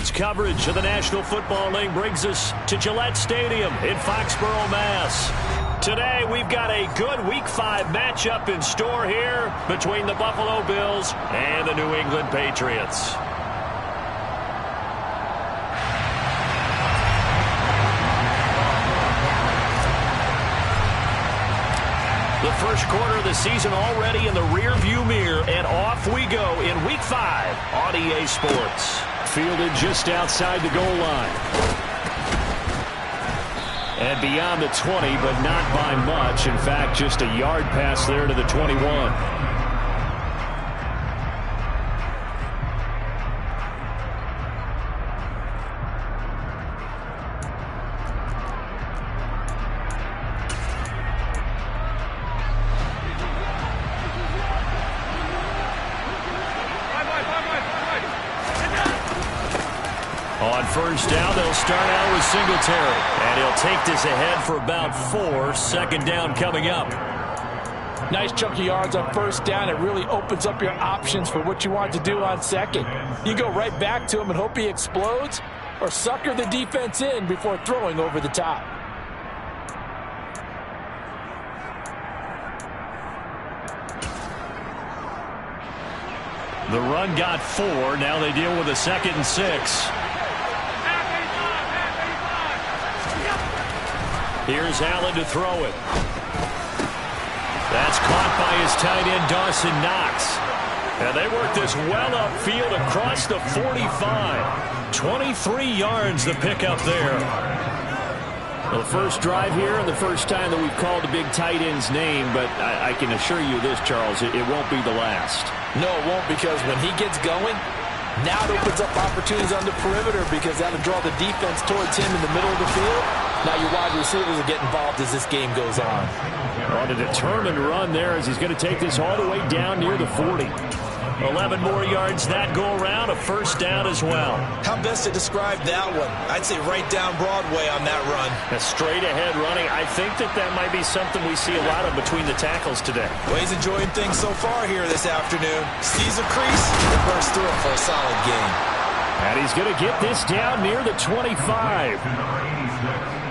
Sports coverage of the National Football League brings us to Gillette Stadium in Foxborough, Mass. Today, we've got a good Week 5 matchup in store here between the Buffalo Bills and the New England Patriots. The first quarter of the season already in the rear-view mirror, and off we go in Week 5 on EA Sports. Fielded just outside the goal line. And beyond the 20, but not by much. In fact, just a yard pass there to the 21. On first down, they'll start out with Singletary. And he'll take this ahead for about 4. Second down coming up. Nice chunk of yards on first down. It really opens up your options for what you want to do on second. You go right back to him and hope he explodes, or sucker the defense in before throwing over the top. The run got 4. Now they deal with a 2nd and 6. Here's Allen to throw it. That's caught by his tight end, Dawson Knox. And they work this well upfield across the 45. 23 yards the pickup there. Well, the first drive here and the first time that we've called the big tight end's name, but I can assure you this, Charles, it won't be the last. No, it won't, because when he gets going, now it opens up opportunities on the perimeter, because that'll draw the defense towards him in the middle of the field. Now your wide receivers will get involved as this game goes on. On a determined run there as he's going to take this all the way down near the 40. 11 more yards that go around, a first down as well. How best to describe that one? I'd say right down Broadway on that run. A straight ahead running. I think that might be something we see a lot of between the tackles today. Well, he's enjoying things so far here this afternoon. Sees a crease and bursts through it for a solid gain. And he's going to get this down near the 25.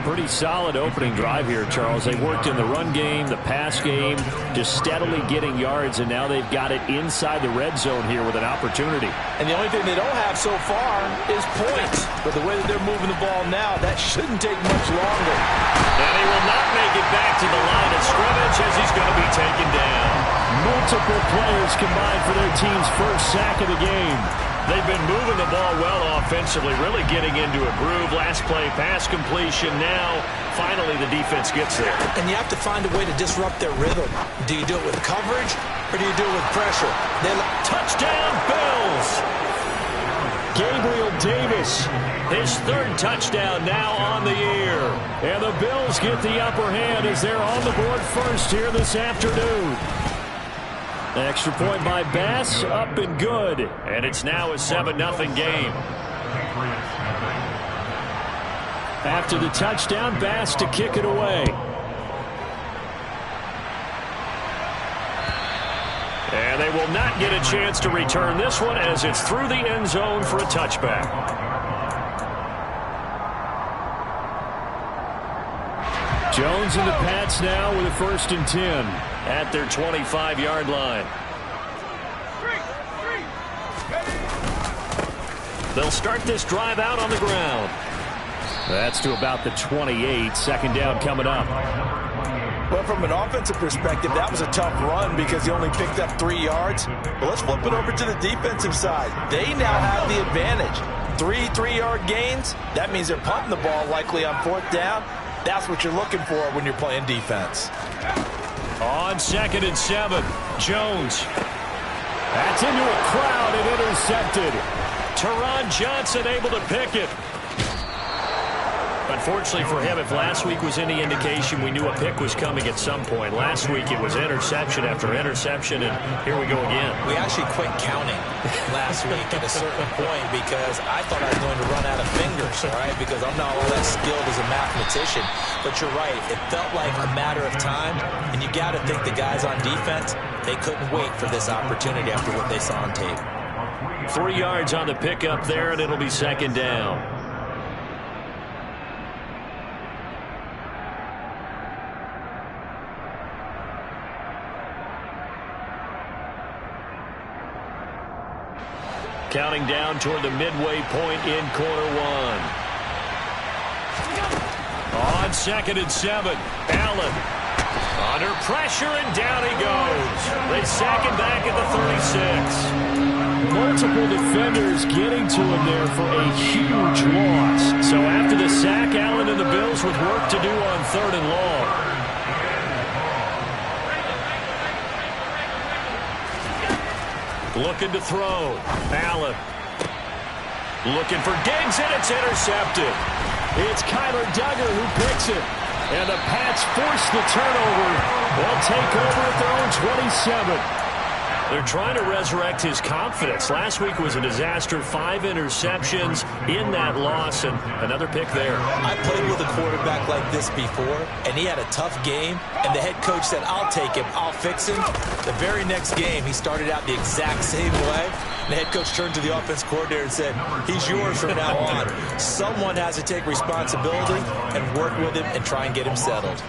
Pretty solid opening drive here, Charles. They worked in the run game, the pass game, just steadily getting yards, and now they've got it inside the red zone here with an opportunity. And the only thing they don't have so far is points. But the way that they're moving the ball now, that shouldn't take much longer. And he will not make it back to the line of scrimmage as he's going to be taken down. Multiple players combined for their team's first sack of the game. They've been moving the ball well offensively, really getting into a groove. Last play, pass completion. Now, finally, the defense gets there. And you have to find a way to disrupt their rhythm. Do you do it with coverage, or do you do it with pressure? Touchdown, Bills! Gabriel Davis, his 3rd touchdown now on the year. And the Bills get the upper hand as they're on the board first here this afternoon. Extra point by Bass, up and good. And it's now a 7-0 game. After the touchdown, Bass to kick it away. And they will not get a chance to return this one as it's through the end zone for a touchback. Jones and the Pats now with a 1st and 10 at their 25-yard line. They'll start this drive out on the ground. That's to about the 28. Second down coming up. Well, from an offensive perspective, that was a tough run because he only picked up 3 yards. But let's flip it over to the defensive side. They now have the advantage. 3 3-yard gains. That means they're punting the ball likely on 4th down. That's what you're looking for when you're playing defense. On 2nd and 7, Jones. That's into a crowd and intercepted. Teron Johnson able to pick it. Unfortunately for him, if last week was any indication, we knew a pick was coming at some point. Last week it was interception after interception, and here we go again. We actually quit counting last week at a certain point because I thought I was going to run out of fingers, all right, because I'm not all that skilled as a mathematician. But you're right, it felt like a matter of time, and you got to think the guys on defense, they couldn't wait for this opportunity after what they saw on tape. 3 yards on the pickup there, and it'll be second down. Counting down toward the midway point in quarter one. On 2nd and 7, Allen under pressure, and down he goes. They sack him back at the 36. Multiple defenders getting to him there for a huge loss. So after the sack, Allen and the Bills with work to do on 3rd and long. Looking to throw. Allen. Looking for Diggs, and it's intercepted. It's Kyler Duggar who picks it. And the Pats force the turnover. They'll take over at their own 27. They're trying to resurrect his confidence. Last week was a disaster. 5 interceptions in that loss, and another pick there. I played with a quarterback like this before, and he had a tough game, and the head coach said, I'll take him, I'll fix him. The very next game, he started out the exact same way. The head coach turned to the offense coordinator and said, he's yours from now on. Someone has to take responsibility and work with him and try and get him settled.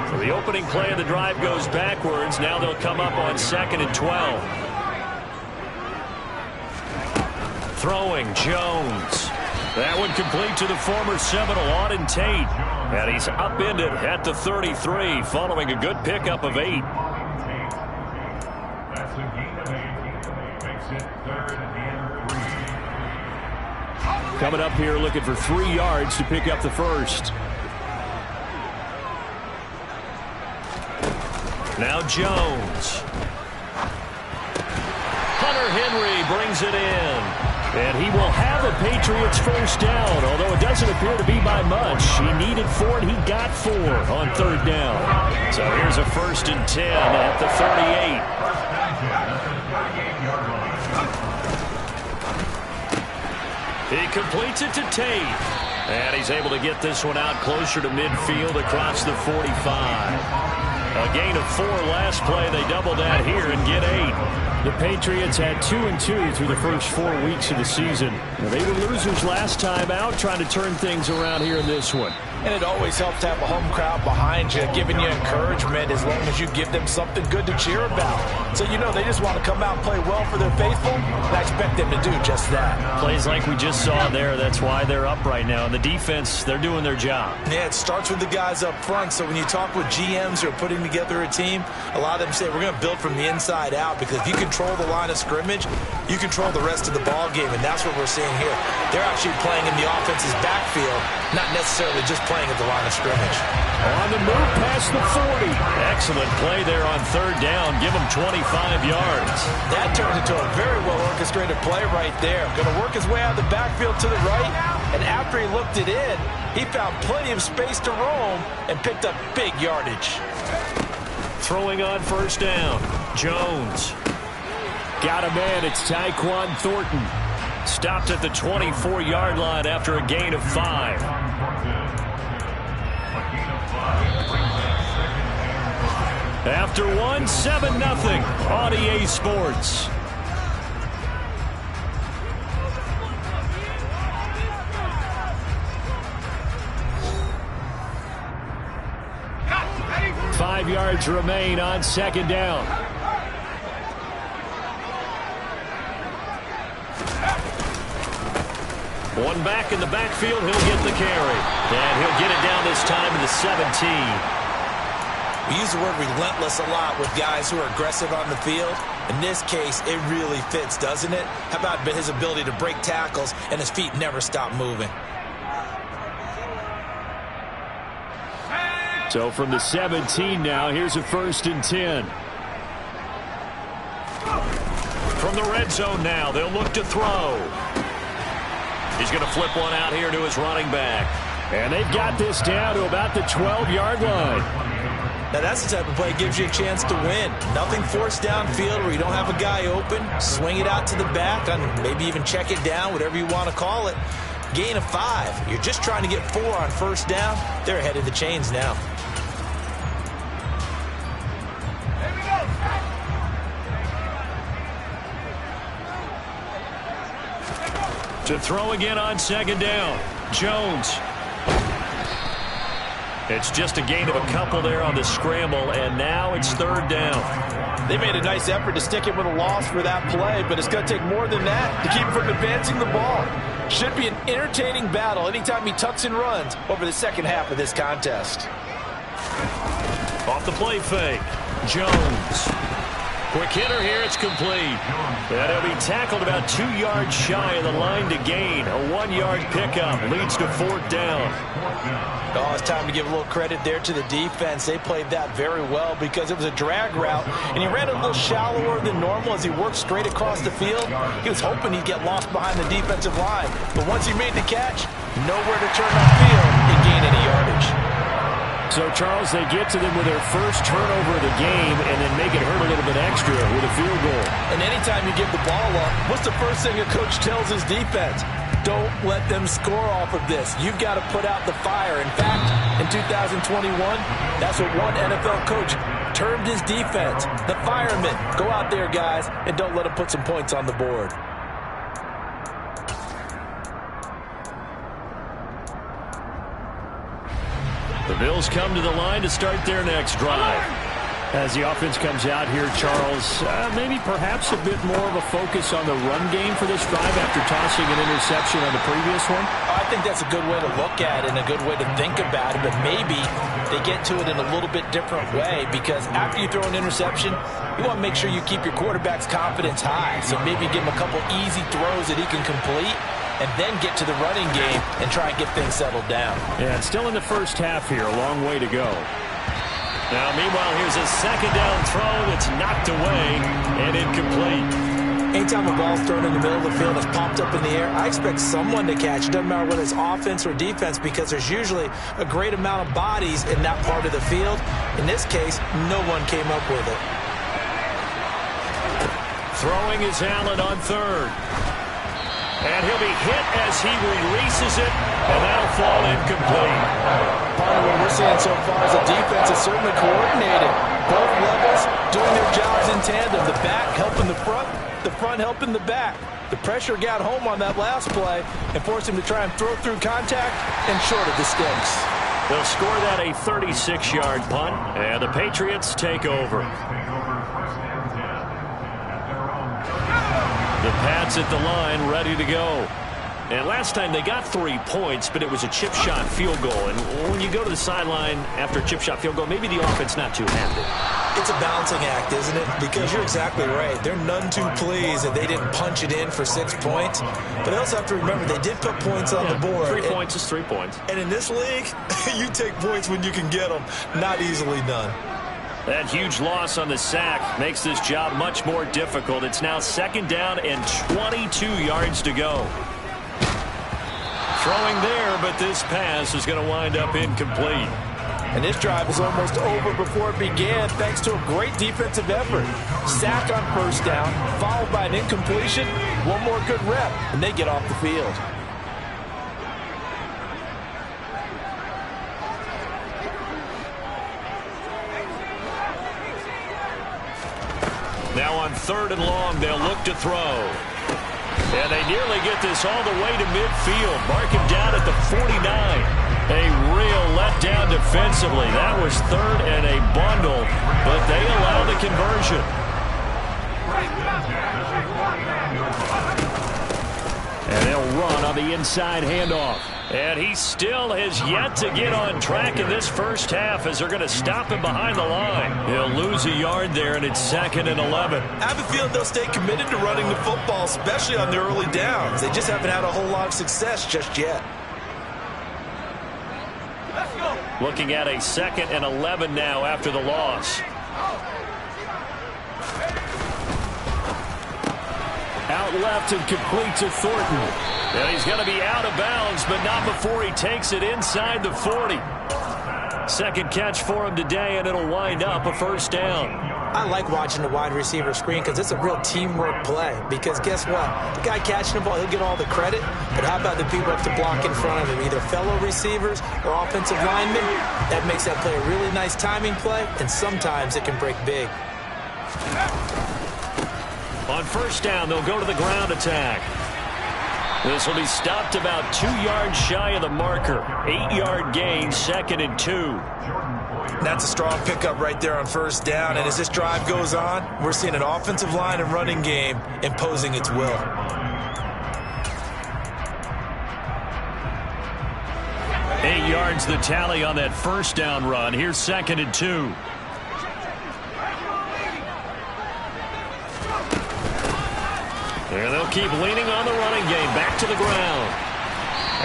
So the opening play of the drive goes backwards. Now they'll come up on 2nd and 12. Throwing, Jones. That one complete to the former Seminole, Auden Tate. And he's upended at the 33 following a good pickup of 8. Coming up here looking for 3 yards to pick up the first. Now Jones. Hunter Henry brings it in. And he will have a Patriots first down, although it doesn't appear to be by much. He needed 4, and he got 4 on 3rd down. So here's a 1st and 10 at the 38. He completes it to Tate. And he's able to get this one out closer to midfield across the 45. A gain of 4 last play. They double that here and get 8. The Patriots had 2-2 through the first 4 weeks of the season. Now, they were losers last time out, trying to turn things around here in this one. And it always helps to have a home crowd behind you, giving you encouragement as long as you give them something good to cheer about. So, you know, they just want to come out and play well for their faithful, and I expect them to do just that. Plays like we just saw there, that's why they're up right now. And the defense, they're doing their job. Yeah, it starts with the guys up front. So when you talk with GMs who are putting together a team, a lot of them say, we're going to build from the inside out, because if you control the line of scrimmage, you control the rest of the ball game, and that's what we're seeing here. They're actually playing in the offense's backfield, not necessarily just playing at the line of scrimmage. On the move past the 40. Excellent play there on 3rd down. Give him 25 yards. That turns into a very well-orchestrated play right there. Going to work his way out of the backfield to the right, and after he looked it in, he found plenty of space to roam and picked up big yardage. Throwing on 1st down. Jones. Got a man. It's Tyquan Thornton. Stopped at the 24-yard line after a gain of 5. After one, 7-0 on EA Sports. Five yards remain on 2nd down. One back in the backfield, he'll get the carry. And he'll get it down this time to the 17. We use the word relentless a lot with guys who are aggressive on the field. In this case, it really fits, doesn't it? How about his ability to break tackles and his feet never stop moving? So from the 17 now, here's a 1st and 10. From the red zone now, they'll look to throw. He's going to flip one out here to his running back. And they've got this down to about the 12-yard line. Now, that's the type of play that gives you a chance to win. Nothing forced downfield where you don't have a guy open. Swing it out to the back, and maybe even check it down, whatever you want to call it. Gain of 5. You're just trying to get 4 on 1st down. They're ahead of the chains now. To throw again on second down. Jones. It's just a gain of a couple there on the scramble, and now it's third down. They made a nice effort to stick it with a loss for that play, but it's going to take more than that to keep him from advancing the ball. Should be an entertaining battle anytime he tucks and runs over the second half of this contest. Off the play fake. Jones. Quick hitter here. It's complete. And he'll be tackled about 2 yards shy of the line to gain. A 1-yard pickup leads to fourth down. Oh, it's time to give a little credit there to the defense. They played that very well because it was a drag route, and he ran a little shallower than normal as he worked straight across the field. He was hoping he'd get lost behind the defensive line, but once he made the catch, nowhere to turn upfield and gain any yardage. So, Charles, they get to them with their first turnover of the game and then make it hurt a little bit extra with a field goal. And anytime you give the ball up, what's the first thing a coach tells his defense? Don't let them score off of this. You've got to put out the fire. In fact, in 2021, that's what one NFL coach termed his defense. The firemen. Go out there, guys, and don't let them put some points on the board. The Bills come to the line to start their next drive. As the offense comes out here, Charles, maybe perhaps a bit more of a focus on the run game for this drive after tossing an interception on the previous one? I think that's a good way to look at it and a good way to think about it, but maybe they get to it in a little bit different way because after you throw an interception, you want to make sure you keep your quarterback's confidence high. So maybe give him a couple easy throws that he can complete and then get to the running game and try and get things settled down. Yeah, it's still in the first half here. A long way to go. Now, meanwhile, here's a second down throw that's knocked away and incomplete. Anytime a ball's thrown in the middle of the field that's popped up in the air, I expect someone to catch. It doesn't matter whether it's offense or defense because there's usually a great amount of bodies in that part of the field. In this case, no one came up with it. Throwing is Allen on third. And he'll be hit as he releases it, and that'll fall incomplete. Part of what we're seeing so far is the defense is certainly coordinated. Both levels doing their jobs in tandem. The back helping the front helping the back. The pressure got home on that last play and forced him to try and throw through contact and short of the sticks. They'll score that a 36-yard punt, and the Patriots take over. The Pats at the line, ready to go. And last time they got 3 points, but it was a chip shot field goal. And when you go to the sideline after a chip shot field goal, maybe the offense not too happy. It's a balancing act, isn't it? Because you're exactly right. They're none too pleased that they didn't punch it in for 6 points. But they also have to remember they did put points on the board. 3 points is 3 points. And in this league, you take points when you can get them. Not easily done. That huge loss on the sack makes this job much more difficult. It's now second down and 22 yards to go. Throwing there, but this pass is going to wind up incomplete. And this drive is almost over before it began thanks to a great defensive effort. Sack on first down, followed by an incompletion. One more good rep, and they get off the field. Now on third and long, they'll look to throw. And they nearly get this all the way to midfield. Mark him down at the 49. A real letdown defensively. That was third and a bundle, but they allow the conversion. And they'll run on the inside handoff. And he still has yet to get on track in this first half as they're going to stop him behind the line. He'll lose a yard there, and it's second and 11. I have a feeling they'll stay committed to running the football, especially on their early downs. They just haven't had a whole lot of success just yet. Looking at a second and 11 now after the loss. Out left and complete to Thornton. And he's going to be out of bounds, but not before he takes it inside the 40. Second catch for him today, and it'll wind up a first down. I like watching the wide receiver screen because it's a real teamwork play. Because guess what? The guy catching the ball, he'll get all the credit. But how about the people up to block in front of him? Either fellow receivers or offensive linemen. That makes that play a really nice timing play, and sometimes it can break big. On first down, they'll go to the ground attack. This will be stopped about 2 yards shy of the marker. 8-yard gain, 2nd and 2. That's a strong pickup right there on first down. And as this drive goes on, we're seeing an offensive line and running game imposing its will. Eight yards the tally on that first down run. Here's 2nd and 2. And they'll keep leaning on the running game. Back to the ground.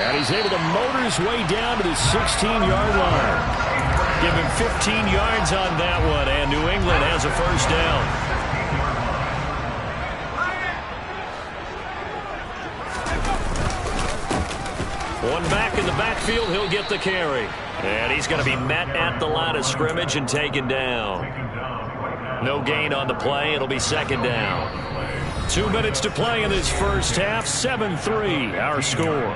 And he's able to motor his way down to the 16-yard line. Give him 15 yards on that one. And New England has a first down. One back in the backfield. He'll get the carry. And he's going to be met at the line of scrimmage and taken down. No gain on the play. It'll be 2nd down. 2 minutes to play in this first half. 7-3 our score.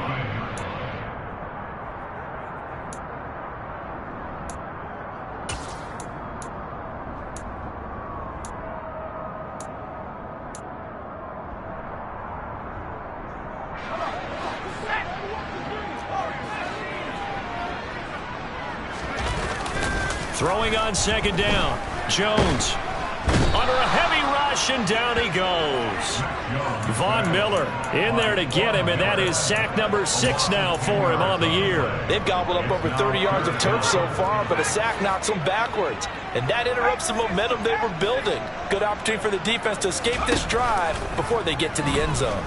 Throwing on 2nd down. Jones under a heavy rush, and down he goes. Von Miller in there to get him, and that is sack number 6 now for him on the year. They've gobbled up over 30 yards of turf so far, but a sack knocks them backwards. And that interrupts the momentum they were building. Good opportunity for the defense to escape this drive before they get to the end zone.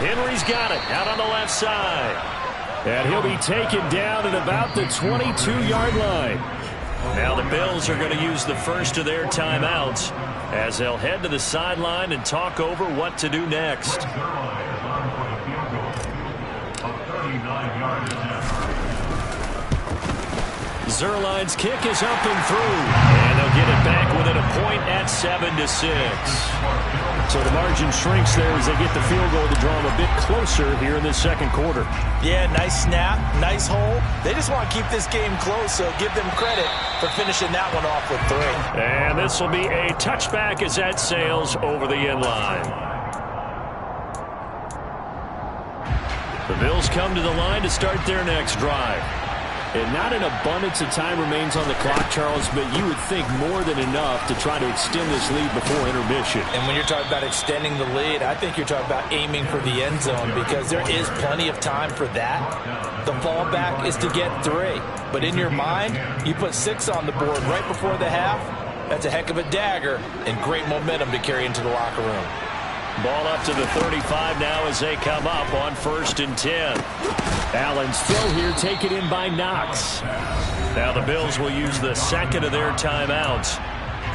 Henry's got it out on the left side. And he'll be taken down at about the 22-yard line. Now the Bills are going to use the first of their timeouts as they'll head to the sideline and talk over what to do next. Zuerlein's kick is up and through. And they'll get it back within a point at 7-6. So the margin shrinks there as they get the field goal to draw them a bit closer here in this second quarter. Yeah, nice snap, nice hole. They just want to keep this game close, so give them credit for finishing that one off with 3. And this will be a touchback as that sails over the end line. The Bills come to the line to start their next drive. And not an abundance of time remains on the clock, Charles, but you would think more than enough to try to extend this lead before intermission. And when you're talking about extending the lead, I think you're talking about aiming for the end zone because there is plenty of time for that. The fallback is to get 3. But in your mind, you put 6 on the board right before the half. That's a heck of a dagger and great momentum to carry into the locker room. Ball up to the 35 now as they come up on 1st and 10. Allen's throw here taken in by Knox. Now the Bills will use the second of their timeouts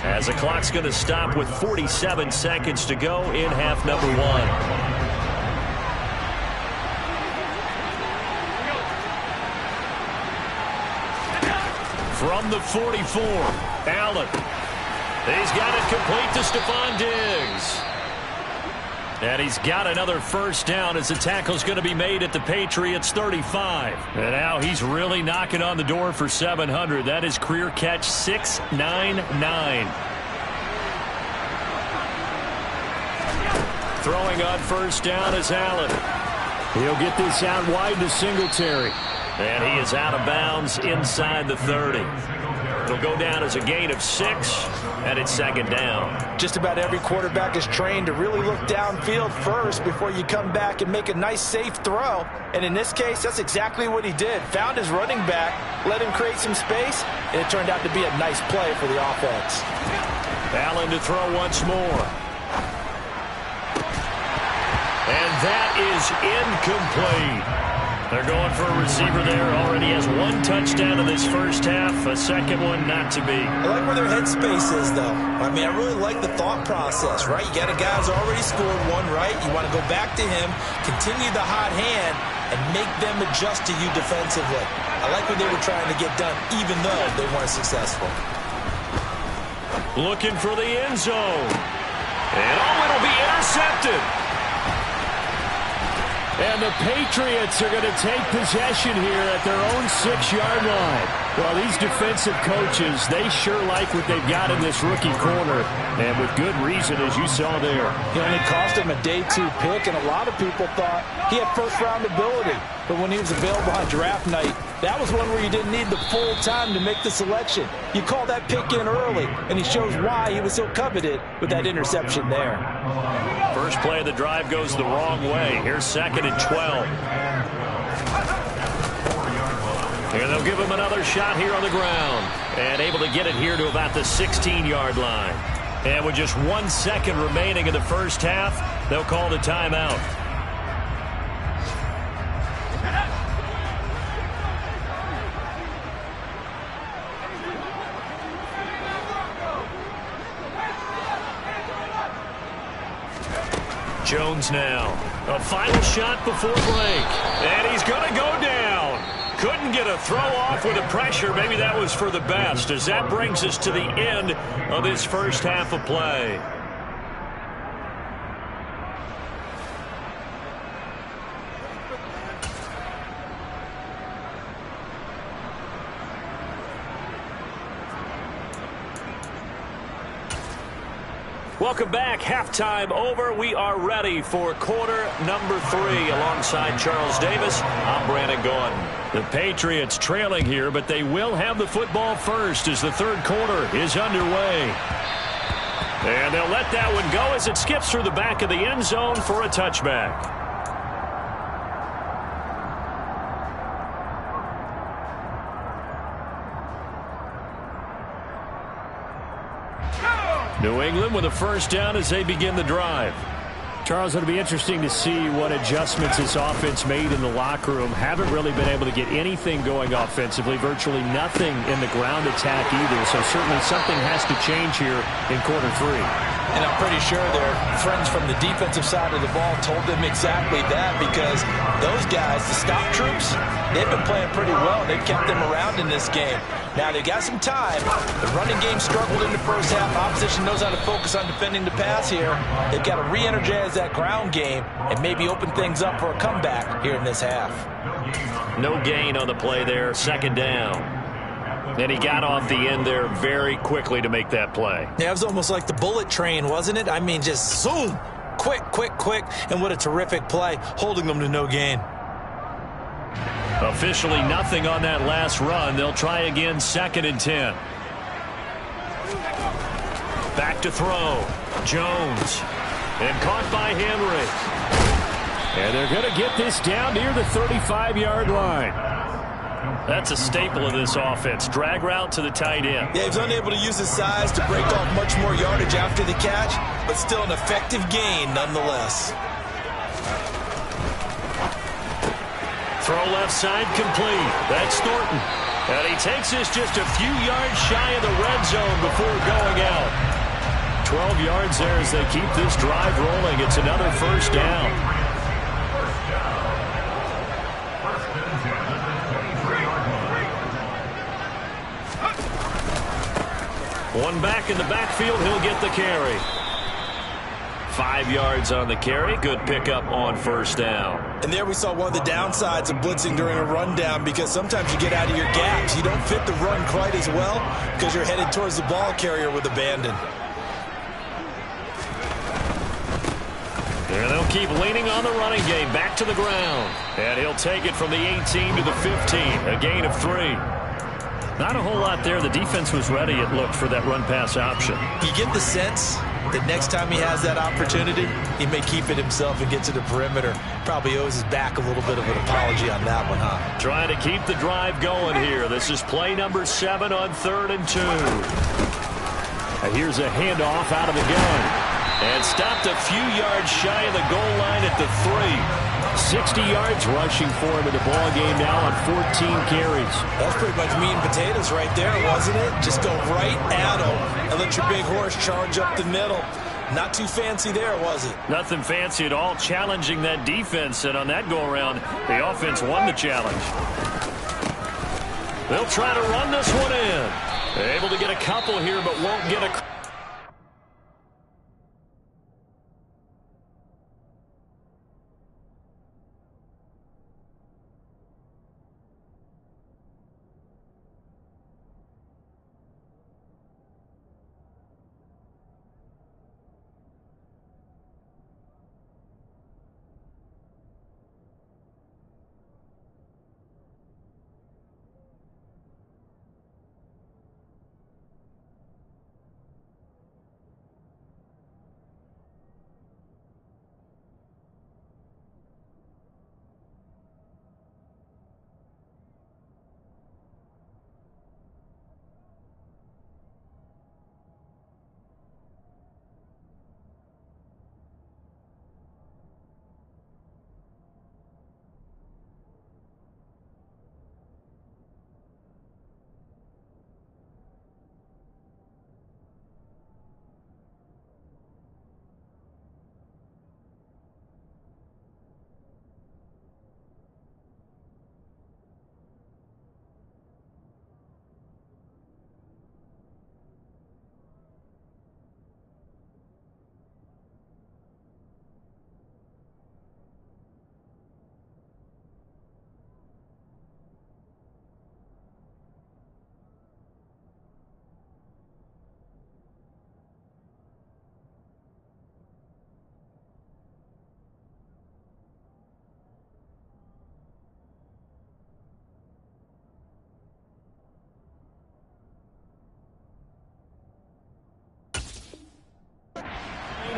as the clock's going to stop with 47 seconds to go in half number 1. From the 44, Allen. He's got it complete to Stephon Diggs. And he's got another first down as the tackle's going to be made at the Patriots 35. And now he's really knocking on the door for 700. That is career catch 699. Throwing on first down is Allen. He'll get this out wide to Singletary. And he is out of bounds inside the 30. It'll go down as a gain of 6, and it's 2nd down. Just about every quarterback is trained to really look downfield first before you come back and make a nice, safe throw. And in this case, that's exactly what he did. Found his running back, let him create some space, and it turned out to be a nice play for the offense. Allen to throw once more. And that is incomplete. They're going for a receiver there. Already has 1 touchdown in this first half. A second one not to be. I like where their headspace is, though. I mean, I really like the thought process, right? You got a guy who's already scored 1, right? You want to go back to him, continue the hot hand, and make them adjust to you defensively. I like what they were trying to get done, even though they weren't successful. Looking for the end zone. And it'll be intercepted. And the Patriots are going to take possession here at their own 6-yard line. Well, these defensive coaches, they sure like what they've got in this rookie corner. And with good reason, as you saw there. He only cost him a day 2 pick, and a lot of people thought he had first-round ability. But when he was available on draft night, that was one where you didn't need the full time to make the selection. You call that pick in early, and he shows why he was so coveted with that interception there. First play of the drive goes the wrong way. Here's 2nd and 12. Here they'll give him another shot here on the ground. And able to get it here to about the 16-yard line. And with just 1 second remaining in the first half, they'll call the timeout. Jones now. A final shot before break. And he's going to go down. Couldn't get a throw off with the pressure. Maybe that was for the best, as that brings us to the end of this first half of play. Welcome back. Halftime over. We are ready for quarter number 3 alongside Charles Davis. I'm Brandon Gordon. The Patriots trailing here, but they will have the football first as the third quarter is underway. And they'll let that one go as it skips through the back of the end zone for a touchback. New England with a first down as they begin the drive. Charles, it'll be interesting to see what adjustments this offense made in the locker room. Haven't really been able to get anything going offensively. Virtually nothing in the ground attack either. So certainly something has to change here in quarter 3. And I'm pretty sure their friends from the defensive side of the ball told them exactly that, because those guys, the stop troops, they've been playing pretty well. They've kept them around in this game. Now, they've got some time. The running game struggled in the first half. Opposition knows how to focus on defending the pass here. They've got to re-energize that ground game and maybe open things up for a comeback here in this half. No gain on the play there. 2nd down. And he got off the end there very quickly to make that play. Yeah, it was almost like the bullet train, wasn't it? I mean, just zoom. Quick, quick, quick. And what a terrific play, holding them to no gain. Officially nothing on that last run. They'll try again, 2nd and 10. Back to throw. Jones. And caught by Henry. And they're going to get this down near the 35-yard line. That's a staple of this offense. Drag route to the tight end. Yeah, he's unable to use his size to break off much more yardage after the catch, but still an effective gain nonetheless. Throw left side complete. That's Thornton. And he takes this just a few yards shy of the red zone before going out. 12 yards there as they keep this drive rolling. It's another first down. One back in the backfield, he'll get the carry. 5 yards on the carry. Good pickup on first down. And there we saw one of the downsides of blitzing during a rundown, because sometimes you get out of your gaps. You don't fit the run quite as well because you're headed towards the ball carrier with abandon. There they'll keep leaning on the running game. Back to the ground. And he'll take it from the 18 to the 15. A gain of 3. Not a whole lot there. The defense was ready, it looked, for that run-pass option. You get the sense that next time he has that opportunity, he may keep it himself and get to the perimeter. Probably owes his back a little bit of an apology on that one, huh? Trying to keep the drive going here. This is play number 7 on 3rd and 2. Here's a handoff out of the gun. And stopped a few yards shy of the goal line at the 3. 60 yards rushing for him in the ball game now on 14 carries. That's pretty much meat and potatoes right there, wasn't it? Just go right at him and let your big horse charge up the middle. Not too fancy there, was it? Nothing fancy at all, challenging that defense. And on that go-around, the offense won the challenge. They'll try to run this one in. Able to get a couple here, but won't get a...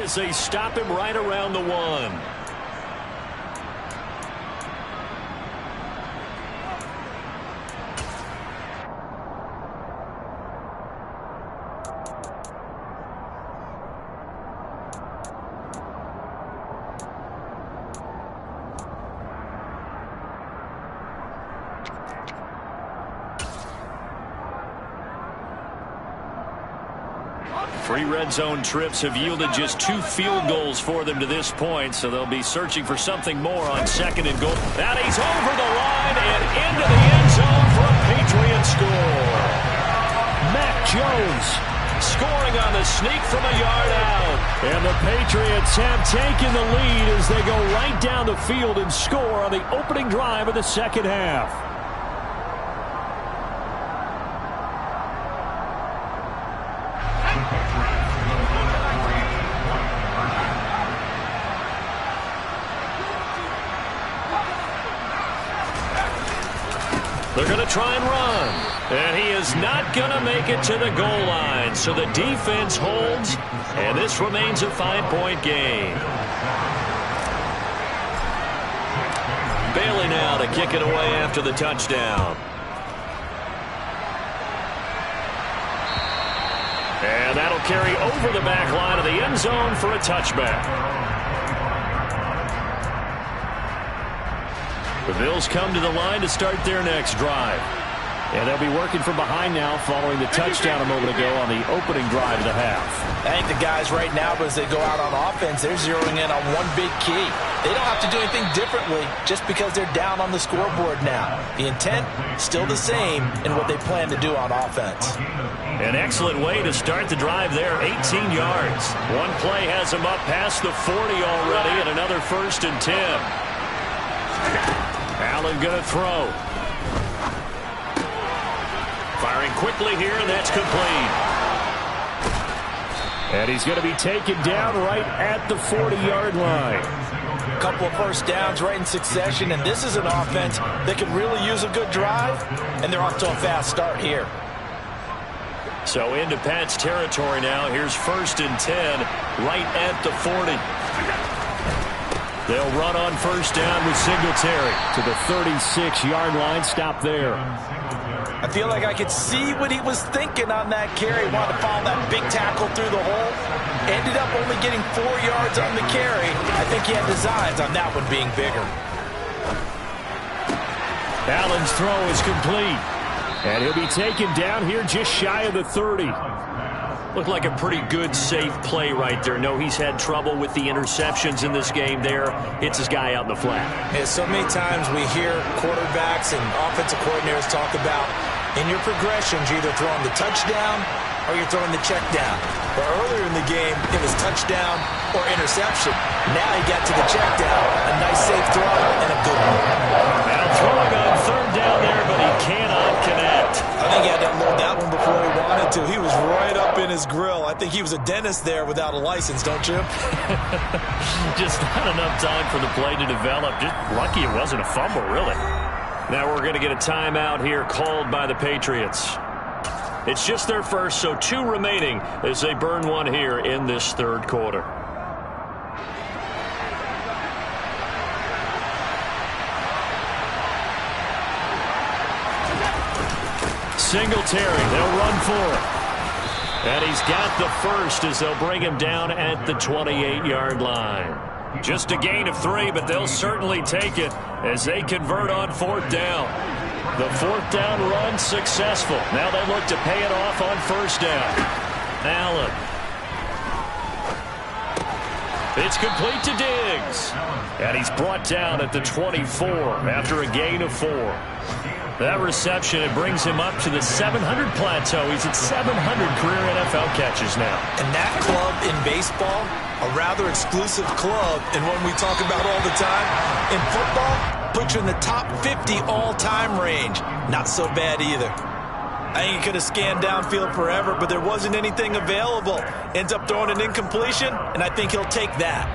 as they stop him right around the 1. Three red zone trips have yielded just 2 field goals for them to this point, so they'll be searching for something more on 2nd and goal. And he's over the line and into the end zone for a Patriot score. Mac Jones scoring on the sneak from a yard out. And the Patriots have taken the lead as they go right down the field and score on the opening drive of the second half. They're going to try and run. And he is not going to make it to the goal line. So the defense holds, and this remains a 5-point game. Bailey now to kick it away after the touchdown. And that'll carry over the back line of the end zone for a touchback. The Bills come to the line to start their next drive. And they'll be working from behind now following the touchdown a moment ago on the opening drive of the half. I think the guys right now, as they go out on offense, they're zeroing in on one big key. They don't have to do anything differently just because they're down on the scoreboard now. The intent, still the same in what they plan to do on offense. An excellent way to start the drive there, 18 yards. One play has them up past the 40 already, and another 1st and 10. Allen going to throw. Firing quickly here, and that's complete. And he's going to be taken down right at the 40-yard line. A couple of first downs right in succession, and this is an offense that could really use a good drive, and they're off to a fast start here. So into Pat's territory now. Here's 1st and 10 right at the 40. They'll run on 1st down with Singletary to the 36-yard line. Stop there. I feel like I could see what he was thinking on that carry. Wanted to follow that big tackle through the hole. Ended up only getting 4 yards on the carry. I think he had designs on that one being bigger. Allen's throw is complete. And he'll be taken down here just shy of the 30. Looked like a pretty good, safe play right there. No, he's had trouble with the interceptions in this game there. Hits his guy out in the flat. Yeah, so many times we hear quarterbacks and offensive coordinators talk about in your progressions, you're either throwing the touchdown or you're throwing the check down. But earlier in the game, it was touchdown or interception. Now he got to the check down. A nice, safe throw and a good one. Now throwing on 3rd down there, but he cannot connect. I think he had to unload that one before he wanted to. He was right up in his grill. I think he was a dentist there without a license, don't you? Just not enough time for the play to develop. Just lucky it wasn't a fumble, really. Now we're going to get a timeout here called by the Patriots. It's just their first, so 2 remaining as they burn one here in this 3rd quarter. Singletary, they'll run for it. And he's got the first as they'll bring him down at the 28-yard line. Just a gain of 3, but they'll certainly take it as they convert on 4th down. The 4th down run successful. Now they look to pay it off on 1st down. Allen. It's complete to Diggs. And he's brought down at the 24 after a gain of 4. That reception, it brings him up to the 700 plateau. He's at 700 career NFL catches now. And that club in baseball, a rather exclusive club, and one we talk about all the time. In football, put you in the top 50 all-time range. Not so bad either. I think he could have scanned downfield forever, but there wasn't anything available. Ends up throwing an incompletion, and I think he'll take that.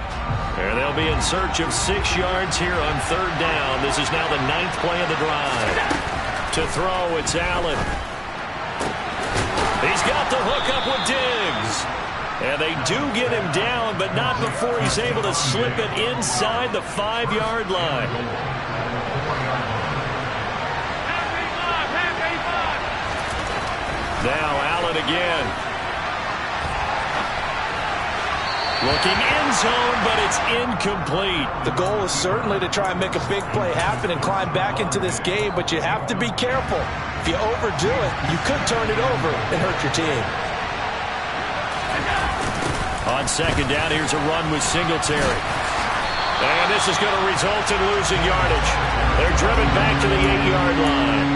And they'll be in search of 6 yards here on 3rd down. This is now the 9th play of the drive. To throw, it's Allen. He's got the hook up with Diggs. And they do get him down, but not before he's able to slip it inside the 5-yard line. Now Allen again. Looking end zone, but it's incomplete. The goal is certainly to try and make a big play happen and climb back into this game, but you have to be careful. If you overdo it, you could turn it over and hurt your team. On second down, here's a run with Singletary. And this is going to result in losing yardage. They're driven back to the 8-yard line.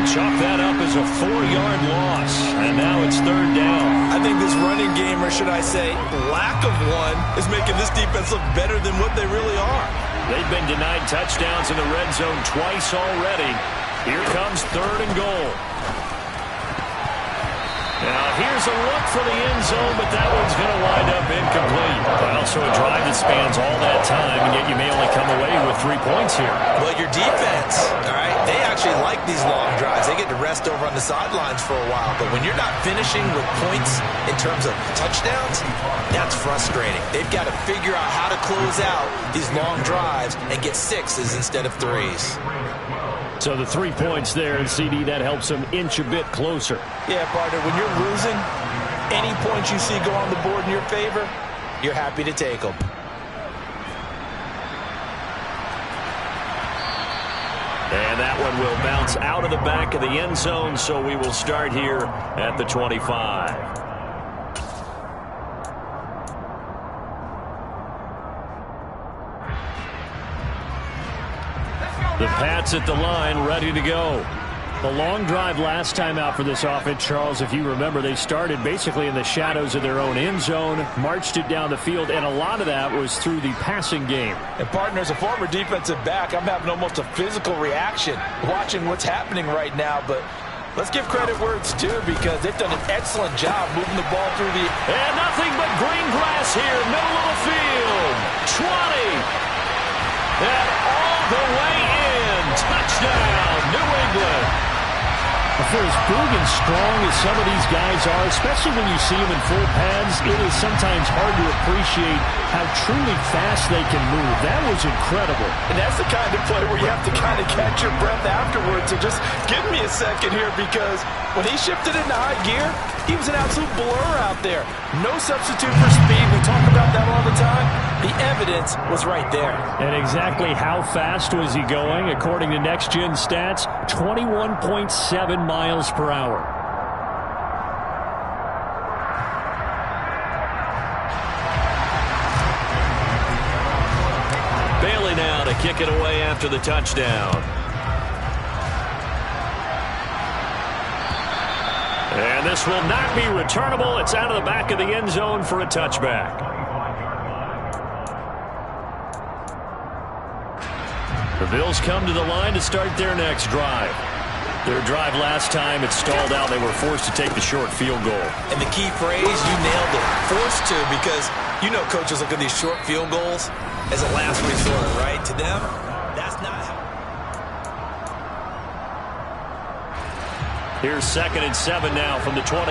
Chalk that up as a 4-yard loss. And now it's third down. I think this running game, or should I say lack of one, is making this defense look better than what they really are. They've been denied touchdowns in the red zone twice already. Here comes third and goal. Now, here's a look for the end zone, but that one's going to wind up incomplete. Also a drive that spans all that time, and yet you may only come away with 3 points here. Well, your defense, all right, they actually like these long drives. They get to rest over on the sidelines for a while, but when you're not finishing with points in terms of touchdowns, that's frustrating. They've got to figure out how to close out these long drives and get 6s instead of 3s. So the 3 points there, and CD, that helps them inch a bit closer. Yeah, partner, when you're losing, any points you see go on the board in your favor, you're happy to take them. And that one will bounce out of the back of the end zone, so we will start here at the 25. The Pats at the line, ready to go. The long drive last time out for this offense, Charles, if you remember, they started basically in the shadows of their own end zone, marched it down the field, and a lot of that was through the passing game. And partner, as a former defensive back, I'm having almost a physical reaction watching what's happening right now, but let's give credit where it's due because they've done an excellent job moving the ball through the... And nothing but green grass here, middle of the field. 20. And all the way in. Touchdown, New England. For as big and strong as some of these guys are, especially when you see them in full pads, it is sometimes hard to appreciate how truly fast they can move. That was incredible. And that's the kind of play where you have to kind of catch your breath afterwards. So just give me a second here because when he shifted into high gear, he was an absolute blur out there. No substitute for speed. We talk about that all the time. The evidence was right there. And exactly how fast was he going? According to Next Gen Stats, 21.7 miles per hour. Bailey now to kick it away after the touchdown. And this will not be returnable. It's out of the back of the end zone for a touchback. The Bills come to the line to start their next drive. Their drive last time, it stalled out. They were forced to take the short field goal. And the key phrase, you nailed it. Forced to, because you know coaches look at these short field goals as a last resort, right? To them, that's not how. Here's 2nd and 7 now from the 28.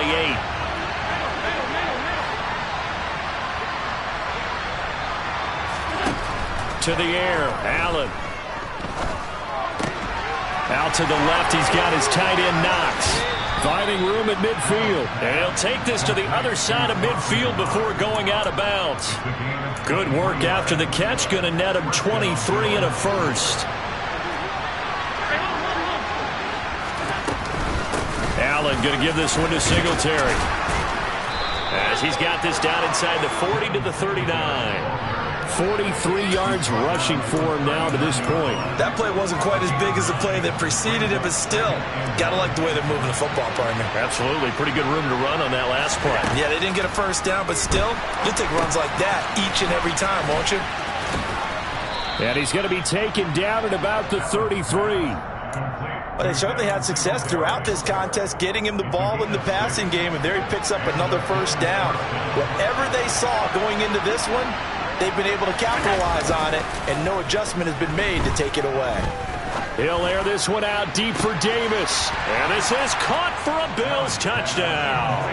To the air, Allen. Out to the left, he's got his tight end Knox. Finding room at midfield. And he'll take this to the other side of midfield before going out of bounds. Good work after the catch. Going to net him 23 and a first. Allen going to give this one to Singletary. As he's got this down inside the 40 to the 39. 43 yards rushing for him now to this point. That play wasn't quite as big as the play that preceded it, but still, got to like the way they're moving the football, partner. Absolutely. Pretty good room to run on that last play. Yeah, they didn't get a first down, but still, you'll take runs like that each and every time, won't you? And he's going to be taken down at about the 33. Well, they certainly had success throughout this contest getting him the ball in the passing game, and there he picks up another first down. Whatever they saw going into this one, they've been able to capitalize on it, and no adjustment has been made to take it away. He'll air this one out deep for Davis. And this is caught for a Bills touchdown.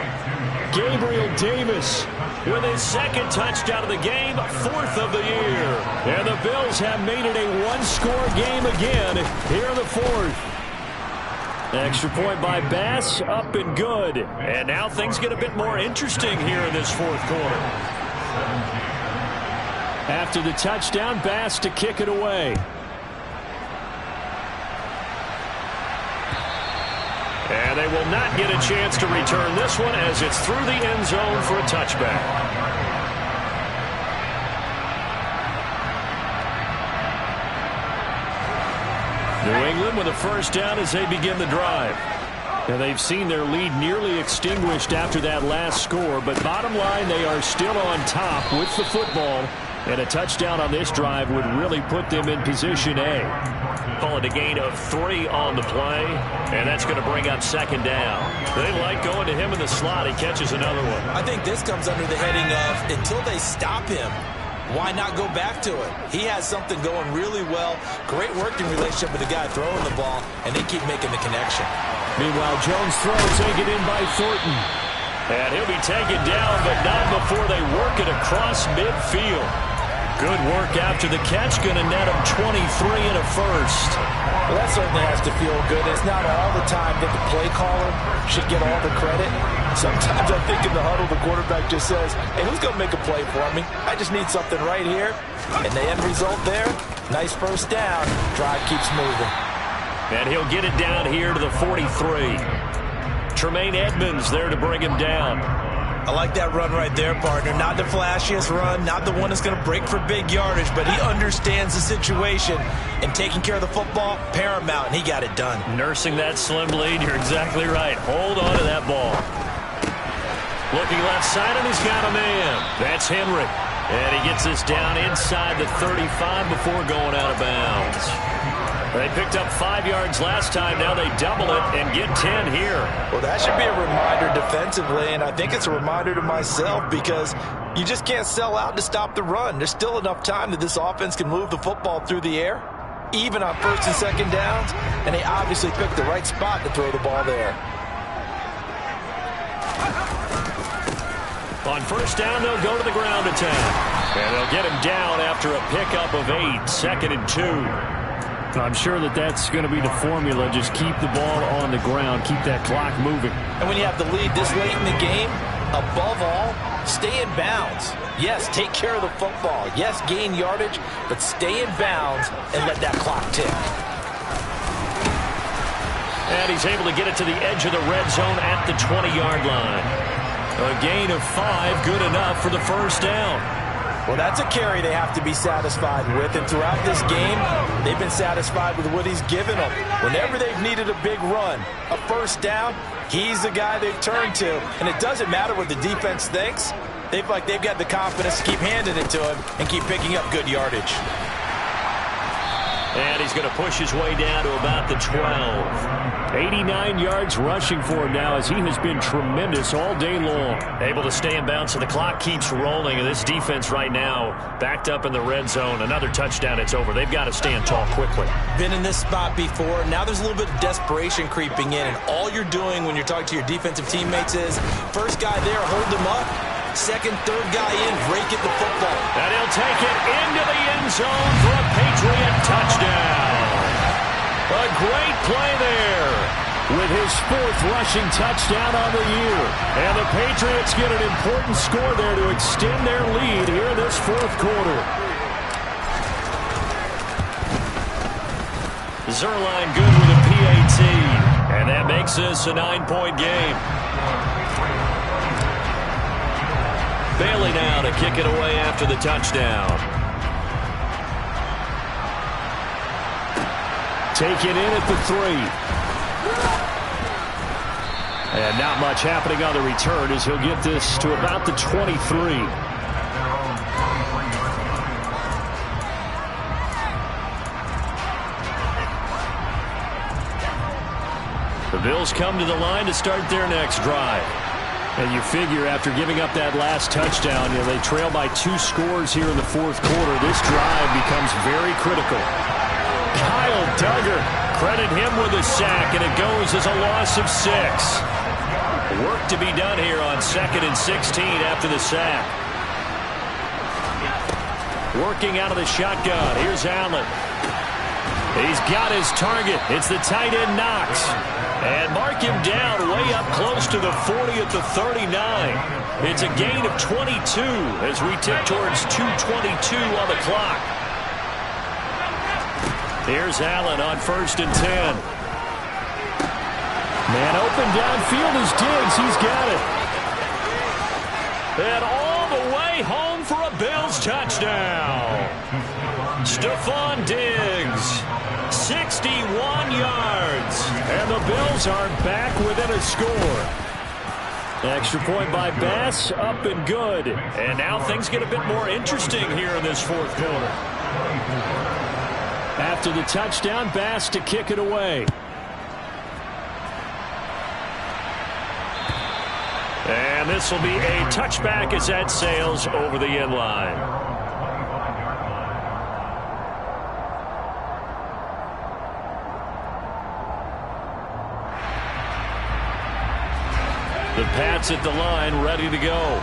Gabriel Davis with his second touchdown of the game, 4th of the year. And the Bills have made it a one-score game again here in the 4th. Extra point by Bass, up and good. And now things get a bit more interesting here in this 4th quarter. After the touchdown, Bass to kick it away. And they will not get a chance to return this one as it's through the end zone for a touchback. New England with a first down as they begin the drive. And they've seen their lead nearly extinguished after that last score, but bottom line, they are still on top with the football. And a touchdown on this drive would really put them in position A. Call it a gain of 3 on the play, and that's going to bring up second down. They like going to him in the slot. He catches another one. I think this comes under the heading of until they stop him, why not go back to it? He has something going really well. Great working relationship with the guy throwing the ball, and they keep making the connection. Meanwhile, Jones throws, taken in by Thornton. And he'll be taken down, but not before they work it across midfield. Good work after the catch, going to net him 23 and a first. Well, that certainly has to feel good. It's not all the time that the play caller should get all the credit. Sometimes I think in the huddle, the quarterback just says, hey, who's going to make a play for me? I just need something right here. And the end result there, nice first down. Drive keeps moving. And he'll get it down here to the 43. Tremaine Edmonds there to bring him down. I like that run right there, partner. Not the flashiest run, not the one that's going to break for big yardage, but he understands the situation, and taking care of the football, paramount, and he got it done. Nursing that slim lead, you're exactly right. Hold on to that ball. Looking left side, and he's got a man. That's Henry. And he gets this down inside the 35 before going out of bounds. They picked up 5 yards last time. Now they double it and get 10 here. Well, that should be a reminder defensively, and I think it's a reminder to myself because you just can't sell out to stop the run. There's still enough time that this offense can move the football through the air, even on first and second downs, and they obviously picked the right spot to throw the ball there. On first down, they'll go to the ground attack. And they'll get him down after a pickup of 8, 2nd and 2. I'm sure that that's going to be the formula. Just keep the ball on the ground. Keep that clock moving. And when you have the lead this late in the game, above all, stay in bounds. Yes, take care of the football. Yes, gain yardage, but stay in bounds and let that clock tick. And he's able to get it to the edge of the red zone at the 20-yard line. A gain of 5, good enough for the first down. Well, that's a carry they have to be satisfied with, and throughout this game, they've been satisfied with what he's given them. Whenever they've needed a big run, a first down, he's the guy they've turned to, and it doesn't matter what the defense thinks. They've got the confidence to keep handing it to him and keep picking up good yardage. And he's going to push his way down to about the 12. 89 yards rushing for him now as he has been tremendous all day long. Able to stay in bounds, so the clock keeps rolling. And this defense right now backed up in the red zone. Another touchdown, it's over. They've got to stand tall quickly. Been in this spot before. Now there's a little bit of desperation creeping in. And all you're doing when you're talking to your defensive teammates is first guy there, hold them up. Second, third guy in, rake at the football. And he'll take it into the end zone for a Patriot touchdown. A great play there with his 4th rushing touchdown on the year. And the Patriots get an important score there to extend their lead here in this 4th quarter. Zuerlein good with a PAT. And that makes this a 9-point game. Bailey now to kick it away after the touchdown. Take it in at the 3. And not much happening on the return as he'll get this to about the 23. The Bills come to the line to start their next drive. And you figure after giving up that last touchdown, they trail by 2 scores here in the 4th quarter. This drive becomes very critical. Kyle Duggar, credit him with a sack, and it goes as a loss of 6. Work to be done here on 2nd and 16 after the sack. Working out of the shotgun. Here's Allen. He's got his target. It's the tight end Knox. And mark him down way up close to the 40 at the 39. It's a gain of 22 as we tick towards 2:22 on the clock. Here's Allen on 1st and 10. Man open downfield is Diggs. He's got it. And all the way home for a Bills touchdown. Stephon Diggs, 61 yards. And the Bills are back within a score. Extra point by Bass, up and good. And now things get a bit more interesting here in this 4th quarter. After the touchdown, Bass to kick it away. And this will be a touchback as that sails over the end line. The Pats at the line, ready to go.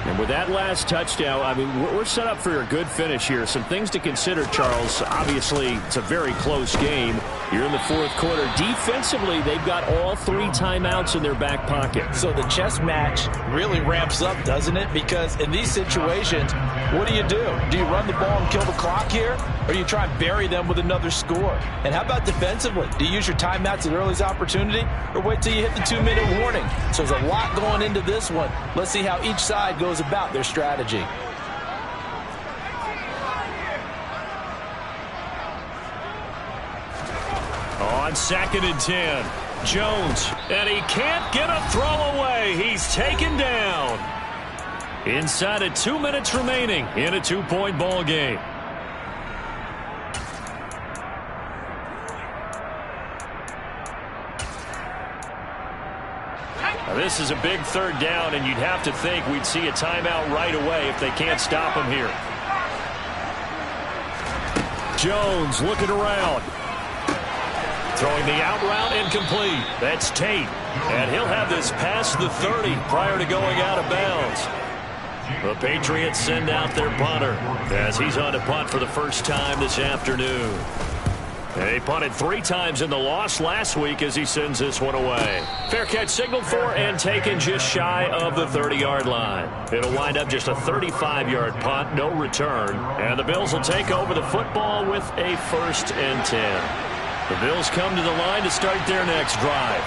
And with that last touchdown, I mean, we're set up for a good finish here. Some things to consider, Charles. Obviously, it's a very close game. You're in the 4th quarter. Defensively, they've got all 3 timeouts in their back pocket. So the chess match really ramps up, doesn't it? Because in these situations, what do? Do you run the ball and kill the clock here? Or do you try and bury them with another score? And how about defensively? Do you use your timeouts at earliest opportunity? Or wait till you hit the 2-minute warning? So there's a lot going into this one. Let's see how each side goes about their strategy. On 2nd and 10, Jones, and he can't get a throw away. He's taken down. Inside of 2 minutes remaining in a 2-point ball game. Now, this is a big 3rd down, and you'd have to think we'd see a timeout right away if they can't stop him here. Jones looking around. Throwing the out route incomplete. That's Tate. And he'll have this past the 30 prior to going out of bounds. The Patriots send out their punter as he's on to punt for the first time this afternoon. They punted 3 times in the loss last week as he sends this one away. Fair catch signaled for and taken just shy of the 30-yard line. It'll wind up just a 35-yard punt, no return. And the Bills will take over the football with a 1st and 10. The Bills come to the line to start their next drive.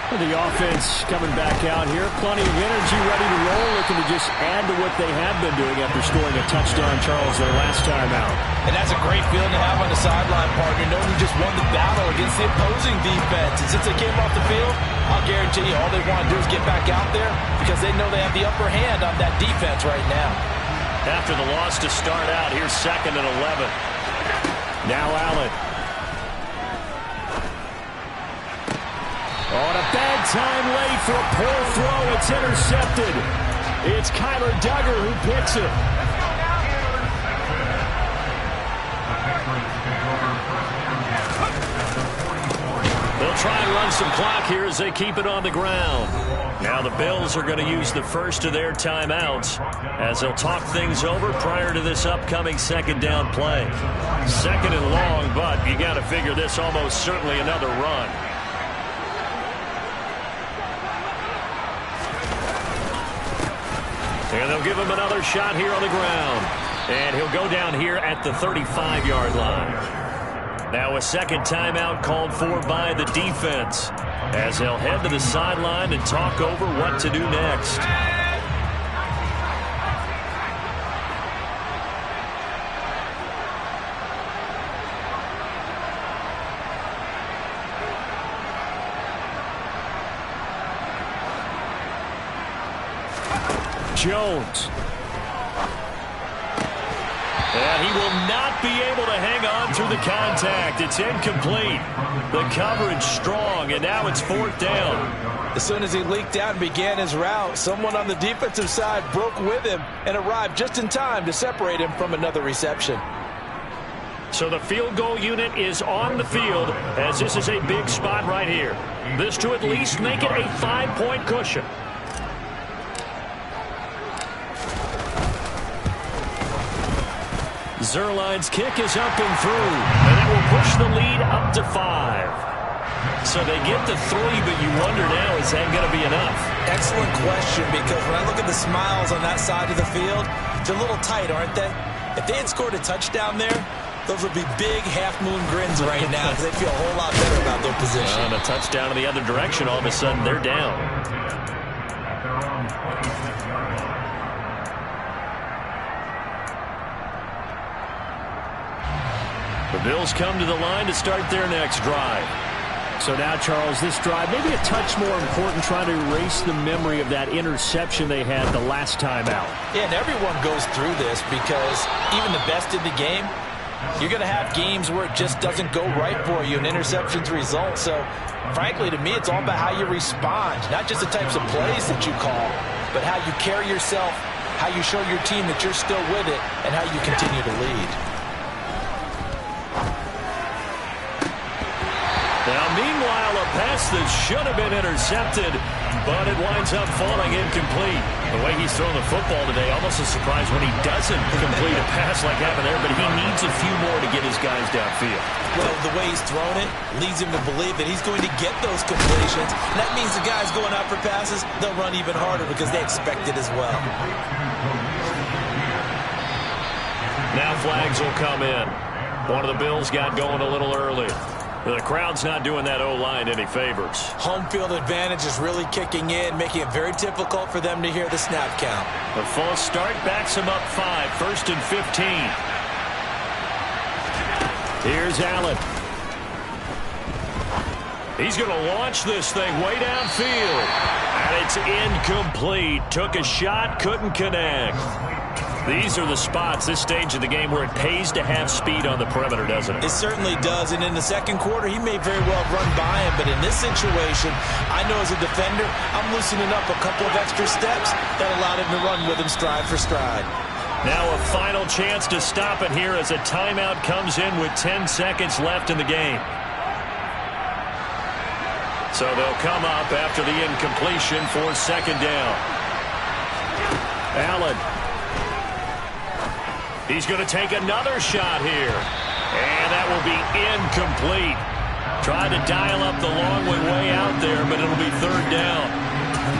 The offense coming back out here. Plenty of energy, ready to roll, looking to just add to what they have been doing after scoring a touchdown, Charles, their last time out. And that's a great feeling to have on the sideline, partner, knowing you just won the battle against the opposing defense. And since they came off the field, I'll guarantee you all they want to do is get back out there because they know they have the upper hand on that defense right now. After the loss to start out, here's 2nd and 11. Now Allen. On a bad time late for a poor throw. It's intercepted. It's Kyler Duggar who picks it. They'll try and run some clock here as they keep it on the ground. Now the Bills are going to use the first of their timeouts as they'll talk things over prior to this upcoming 2nd down play. 2nd and long, but you got to figure this almost certainly another run. And they'll give him another shot here on the ground. And he'll go down here at the 35-yard line. Now a 2nd timeout called for by the defense as they'll head to the sideline and talk over what to do next. Jones. And he will not be able to hang on through the contact. It's incomplete. The coverage strong, and now it's 4th down. As soon as he leaked out and began his route, someone on the defensive side broke with him and arrived just in time to separate him from another reception. So the field goal unit is on the field as this is a big spot right here. This to at least make it a 5-point cushion. Zuerlein's kick is up and through, and it will push the lead up to 5. So they get the 3, but you wonder now, is that going to be enough? Excellent question, because when I look at the smiles on that side of the field, they're a little tight, aren't they? If they had scored a touchdown there, those would be big half-moon grins right now because they feel a whole lot better about their position. And a touchdown in the other direction, all of a sudden they're down. The Bills come to the line to start their next drive. So now, Charles, this drive maybe a touch more important, trying to erase the memory of that interception they had the last time out. Yeah, and everyone goes through this because even the best in the game, you're going to have games where it just doesn't go right for you and interceptions result. So, frankly, to me, it's all about how you respond, not just the types of plays that you call, but how you carry yourself, how you show your team that you're still with it, and how you continue to lead. Now, meanwhile, a pass that should have been intercepted, but it winds up falling incomplete. The way he's thrown the football today, almost a surprise when he doesn't complete a pass like happened there, but he needs a few more to get his guys downfield. Well, the way he's thrown it leads him to believe that he's going to get those completions. And that means the guys going out for passes, they'll run even harder because they expect it as well. Now flags will come in. One of the Bills got going a little early. The crowd's not doing that O-line any favors. Home field advantage is really kicking in, making it very difficult for them to hear the snap count. The false start backs him up 5, 1st and 15. Here's Allen. He's going to launch this thing way downfield. And it's incomplete. Took a shot, couldn't connect. These are the spots, this stage of the game, where it pays to have speed on the perimeter, doesn't it? It certainly does, and in the second quarter, he may very well run by him, but in this situation, I know as a defender, I'm loosening up a couple of extra steps that allowed him to run with him stride for stride. Now a final chance to stop it here as a timeout comes in with 10 seconds left in the game. So they'll come up after the incompletion for 2nd down. Allen. He's going to take another shot here. And that will be incomplete. Tried to dial up the long way out there, but it'll be 3rd down.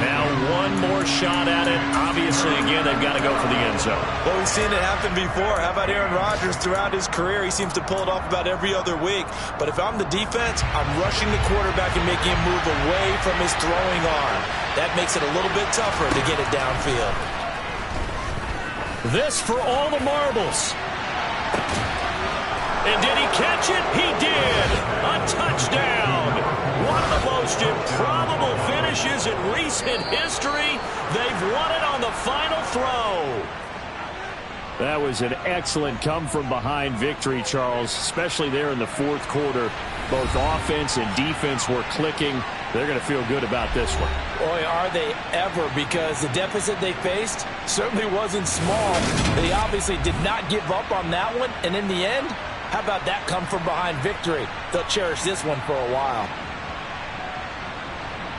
Now one more shot at it. Obviously, again, they've got to go for the end zone. Well, we've seen it happen before. How about Aaron Rodgers throughout his career? He seems to pull it off about every other week. But if I'm the defense, I'm rushing the quarterback and making him move away from his throwing arm. That makes it a little bit tougher to get it downfield. This for all the marbles. And did he catch it? He did. A touchdown. One of the most improbable finishes in recent history. They've won it on the final throw. That was an excellent come-from-behind victory, Charles, especially there in the 4th quarter. Both offense and defense were clicking. They're going to feel good about this one. Boy, are they ever, because the deficit they faced certainly wasn't small. They obviously did not give up on that one, and in the end, how about that come-from-behind victory? They'll cherish this one for a while.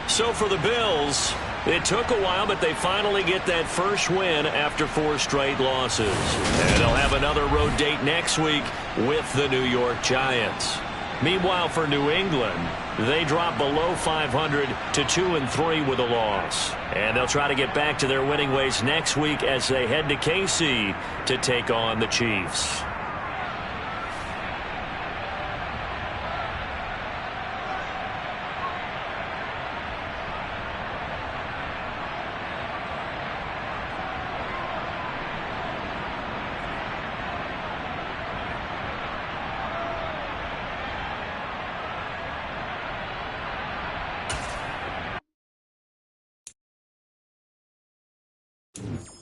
So for the Bills, it took a while, but they finally get that first win after 4 straight losses. And they'll have another road date next week with the New York Giants. Meanwhile, for New England, they drop below 500 to 2-3 with a loss. And they'll try to get back to their winning ways next week as they head to KC to take on the Chiefs. Mm-hmm.